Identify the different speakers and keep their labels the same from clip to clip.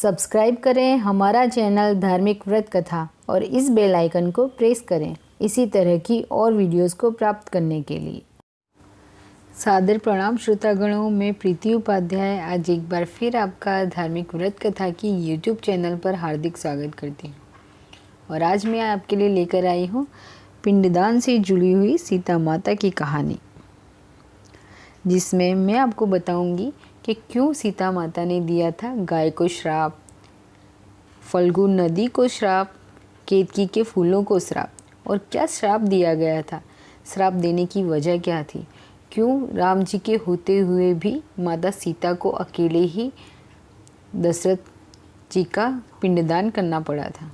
Speaker 1: Subscribe करें हमारा channel धार्मिक व्रत कथा और इस बेल आइकन को प्रेस करें इसी तरह की और वीडियोस को प्राप्त करने के लिए। सादर प्रणाम श्रोतागणों, मैं प्रीति उपाध्याय आज एक बार फिर आपका धार्मिक व्रत कथा की यूट्यूब चैनल पर हार्दिक स्वागत करती हूँ। और आज मैं आपके लिए लेकर आई हूँ पिंडदान से जुड़ी हुई सीता माता की कहानी, जिसमें मैं आपको बताऊंगी कि क्यों सीता माता ने दिया था गाय को श्राप, फल्गु नदी को श्राप, केतकी के फूलों को श्राप और क्या श्राप दिया गया था, श्राप देने की वजह क्या थी, क्यों राम जी के होते हुए भी माता सीता को अकेले ही दशरथ जी का पिंडदान करना पड़ा था।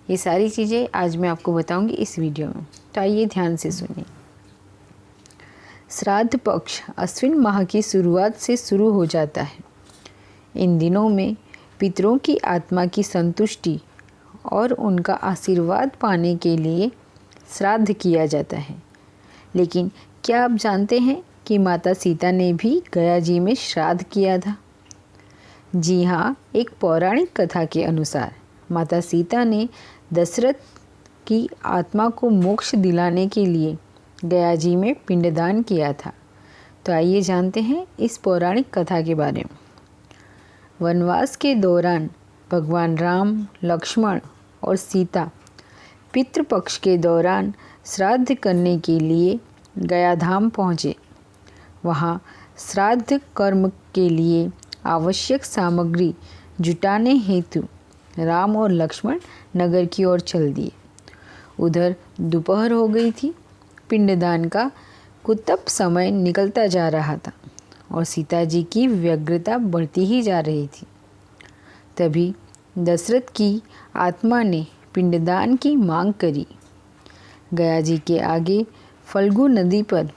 Speaker 1: ये सारी चीज़ें आज मैं आपको बताऊंगी इस वीडियो में, तो आइए ध्यान से सुनिए। श्राद्ध पक्ष अश्विन माह की शुरुआत से शुरू हो जाता है। इन दिनों में पितरों की आत्मा की संतुष्टि और उनका आशीर्वाद पाने के लिए श्राद्ध किया जाता है। लेकिन क्या आप जानते हैं कि माता सीता ने भी गया जी में श्राद्ध किया था? जी हाँ, एक पौराणिक कथा के अनुसार माता सीता ने दशरथ की आत्मा को मोक्ष दिलाने के लिए गया जी में पिंडदान किया था। तो आइए जानते हैं इस पौराणिक कथा के बारे में। वनवास के दौरान भगवान राम, लक्ष्मण और सीता पितृपक्ष के दौरान श्राद्ध करने के लिए गया धाम पहुँचे। वहाँ श्राद्ध कर्म के लिए आवश्यक सामग्री जुटाने हेतु राम और लक्ष्मण नगर की ओर चल दिए। उधर दोपहर हो गई थी। पिंडदान का कुतब समय निकलता जा रहा था और सीता जी की व्यग्रता बढ़ती ही जा रही थी। तभी दशरथ की आत्मा ने पिंडदान की मांग करी। गया जी के आगे फल्गु नदी पर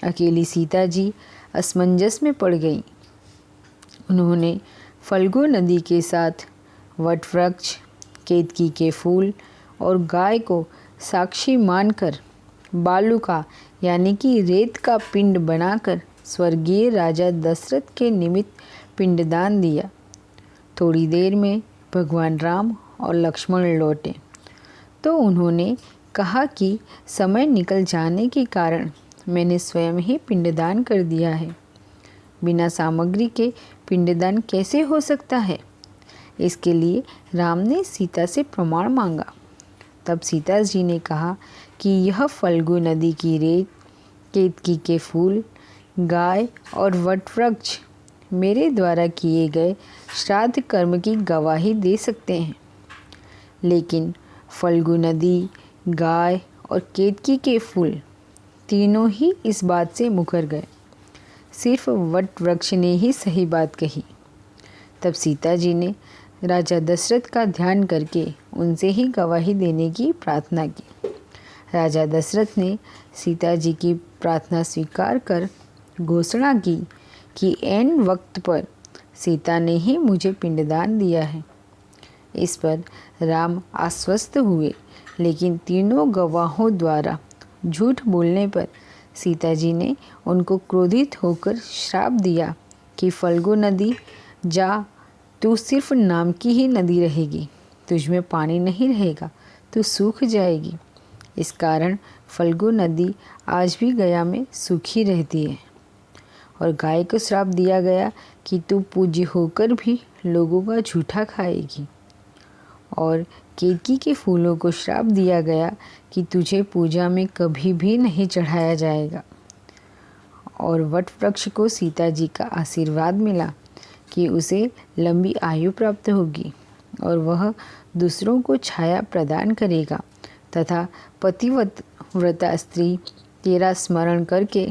Speaker 1: अकेली सीता जी असमंजस में पड़ गई। उन्होंने फल्गु नदी के साथ वटवृक्ष, केतकी के फूल और गाय को साक्षी मानकर बालू का यानी कि रेत का पिंड बनाकर स्वर्गीय राजा दशरथ के निमित्त पिंडदान दिया। थोड़ी देर में भगवान राम और लक्ष्मण लौटे तो उन्होंने कहा कि समय निकल जाने के कारण मैंने स्वयं ही पिंडदान कर दिया है। बिना सामग्री के पिंडदान कैसे हो सकता है? इसके लिए राम ने सीता से प्रमाण मांगा। तब सीता जी ने कहा कि यह फल्गु नदी की रेत, केतकी के फूल, गाय और वटवृक्ष मेरे द्वारा किए गए श्राद्ध कर्म की गवाही दे सकते हैं। लेकिन फल्गु नदी, गाय और केतकी के फूल तीनों ही इस बात से मुकर गए। सिर्फ वटवृक्ष ने ही सही बात कही। तब सीता जी ने राजा दशरथ का ध्यान करके उनसे ही गवाही देने की प्रार्थना की। राजा दशरथ ने सीता जी की प्रार्थना स्वीकार कर घोषणा की कि ऐन वक्त पर सीता ने ही मुझे पिंडदान दिया है। इस पर राम आश्वस्त हुए, लेकिन तीनों गवाहों द्वारा झूठ बोलने पर सीता जी ने उनको क्रोधित होकर श्राप दिया कि फल्गु नदी, जा, तू सिर्फ नाम की ही नदी रहेगी, तुझमें पानी नहीं रहेगा, तू सूख जाएगी। इस कारण फल्गु नदी आज भी गया में सूखी रहती है। और गाय को श्राप दिया गया कि तू पूज्य होकर भी लोगों का झूठा खाएगी। और केतकी के फूलों को श्राप दिया गया कि तुझे पूजा में कभी भी नहीं चढ़ाया जाएगा। और वटवृक्ष को सीता जी का आशीर्वाद मिला कि उसे लंबी आयु प्राप्त होगी और वह दूसरों को छाया प्रदान करेगा तथा पतिव्रता स्त्री तेरा स्मरण करके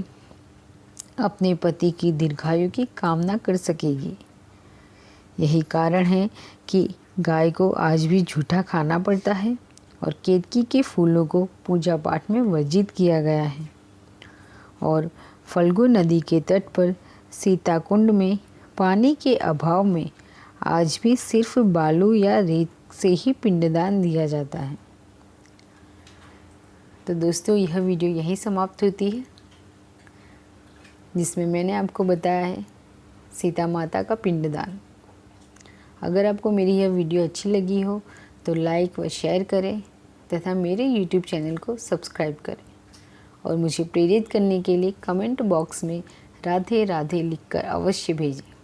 Speaker 1: अपने पति की दीर्घायु की कामना कर सकेगी। यही कारण है कि गाय को आज भी झूठा खाना पड़ता है और केतकी के फूलों को पूजा पाठ में वर्जित किया गया है। और फल्गु नदी के तट पर सीताकुंड में पानी के अभाव में आज भी सिर्फ बालू या रेत से ही पिंडदान दिया जाता है। तो दोस्तों, यह वीडियो यहीं समाप्त होती है, जिसमें मैंने आपको बताया है सीता माता का पिंडदान। अगर आपको मेरी यह वीडियो अच्छी लगी हो तो लाइक व शेयर करें तथा मेरे यूट्यूब चैनल को सब्सक्राइब करें और मुझे प्रेरित करने के लिए कमेंट बॉक्स में राधे राधे लिखकर अवश्य भेजें।